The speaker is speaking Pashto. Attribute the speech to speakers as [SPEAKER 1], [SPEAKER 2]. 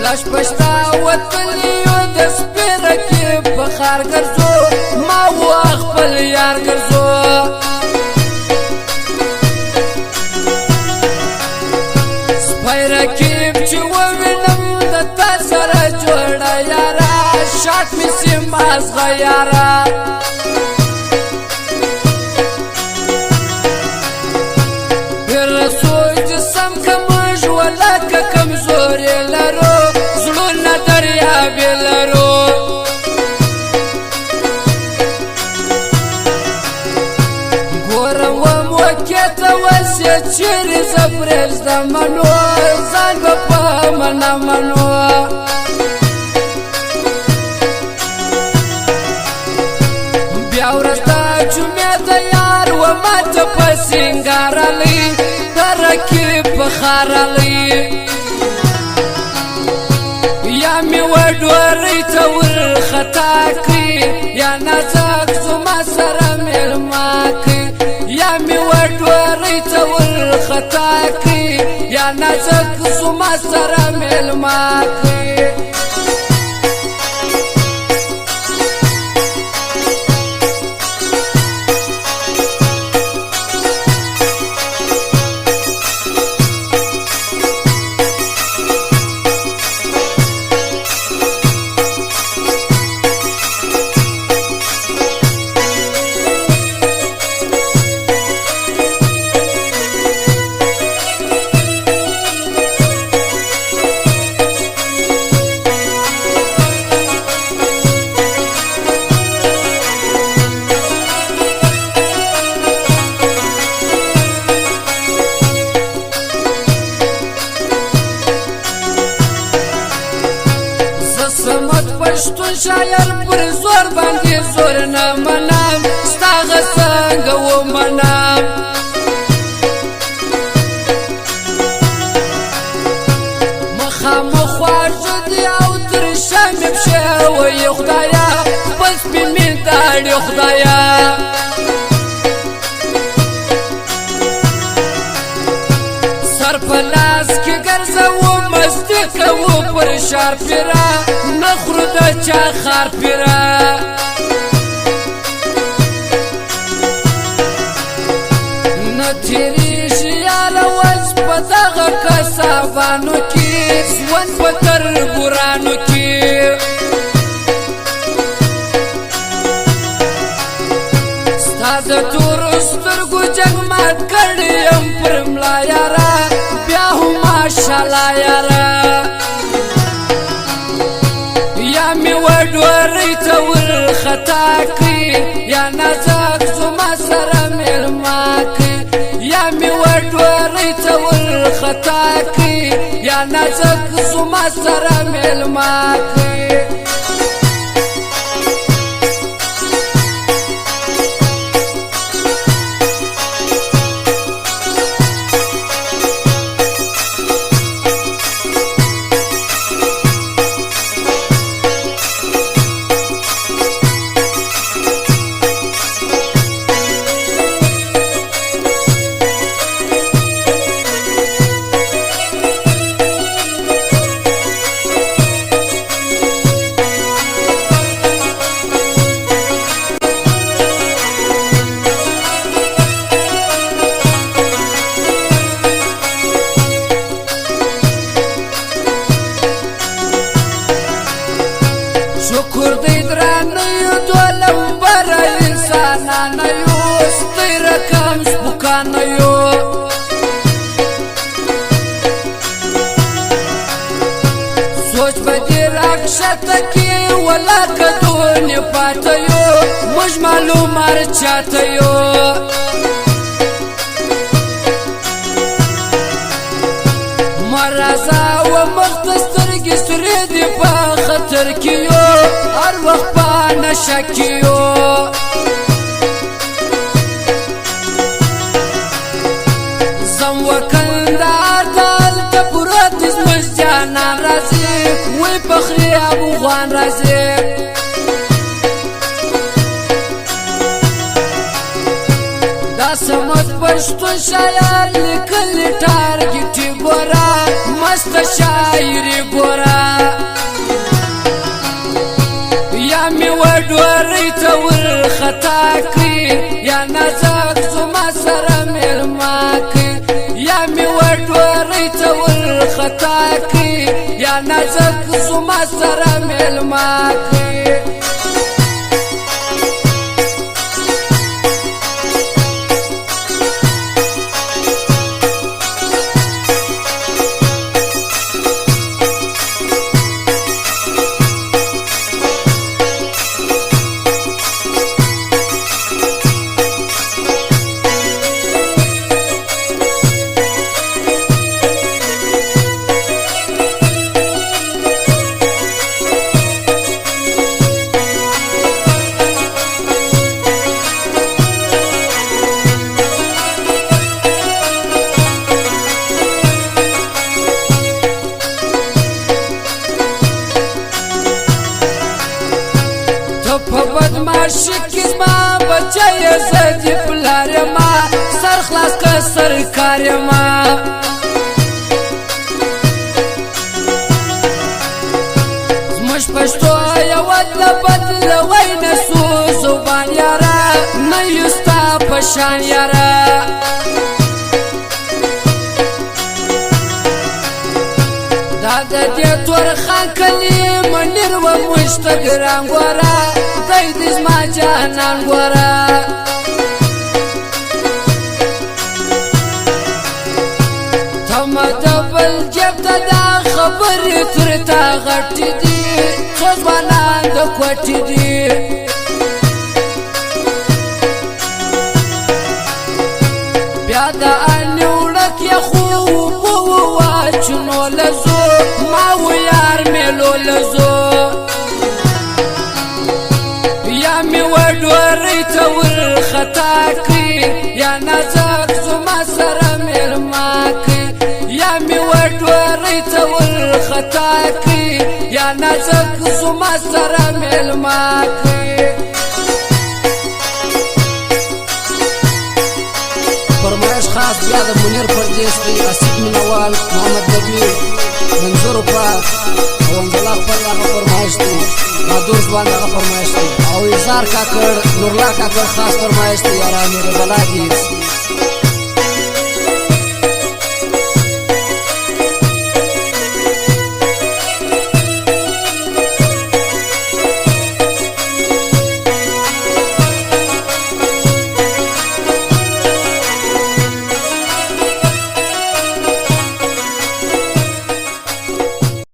[SPEAKER 1] لاش پشتا وطنیو د سپیره کې په ښار ګرځو ما و خپل یار ګرځو سپی رقیب چې ووینم د تا سره جوړه یاره شاټ مې سي مازغه یاره سوچ سم کمش ولکه کمزورې لرو زړونه دریابې لرو ګورم وموکې ته وسې چیرې زه پرېږدم منو ځان به په منه منو بیا ورځ جمعې د یار و ماته په سینګارلی رقیب بخارلی یا می وډورې ته ورخطا کړي یا نازک زما سره مېلمه کړي یا می وډورې ته ورخطا کړي یا نازک زما سره مېلمه کړي پښتون شاعر پر زور باندې زور نه منم ستا غه څنګه ومنم مخامخ خواږه دي او ترشه مې پښې وایي خدایه خپل سپین مې داړي خدایه سر په لاس کې ګرځوو مستي کوو پر شار پیره نخرو د چا خار پیره نه تېرېږي یاره وس په دغه کسابانو کې ژوند په تربورانو کې ستا د تورو سترګو جنګ مات کړی یم پر ملا یاره بیا هم ماشاءالله یاره یا می وډورې ته ورخطا کړي یا نازک زما سره مېلمه کړي یا می وډورې ته ورخطا کړي یا نازک زما سره مېلمه کړي شکر دی درانیو دولمبره انسانانیو ستی رقم سپکانیو سوچ به دې راکښته کې ولاکه دونې پاتیو موږ معلومار چاتیو مرازا و مخته سترګې سورې دي په خطر کې یو هر وخت په نشه کې یو زم وکندار دلته پوره دي زموږ جانان راځي وی پخري افغان راځي دا سمت پښتون شاعر لیکلي ټارګټي ګوره مست شاعري ګوره وډورۍ ته ورخطا کړي یا نازک زما سره مېلمه کړي یا مې وډورۍ ته ورخطا کړي یا نازک زما سره مېلمه کړي په بدماشي کې زما بچی زه دې پلار یما سر خلاص که سرکار یما زموږ پښتو یوه د بدلوی نه سو زبان یاره نه یو ستا په شان یاره دا د دې تورخان کلي منیر و موږ ته ګران ګوره دی دې زما جانان ګوره تمه د بل جیب ته دا خبرې تر تا غټې دي څو ځوانان د کوټې دي بیا د انې وړک یې خوب وواچنو لزو ما و یار میلو لزو یا می وډورۍ ته ورخطا کړي یا نازک زما سره مېلمه کړي یا می وډورۍ ته ورخطا کړي یا نازک زما سره مېلمه کړي
[SPEAKER 2] فرمایش خاص بیا د منیر پردیس دی اسید مینوال محمد نبی منظور پاک او انزلا خپل هغه فرمایش دی بهادر ځوان هغه فرمایش دی او اظهار کاکړ نورلا کاکړ خاص فرمایش دی یارانې د بلا دي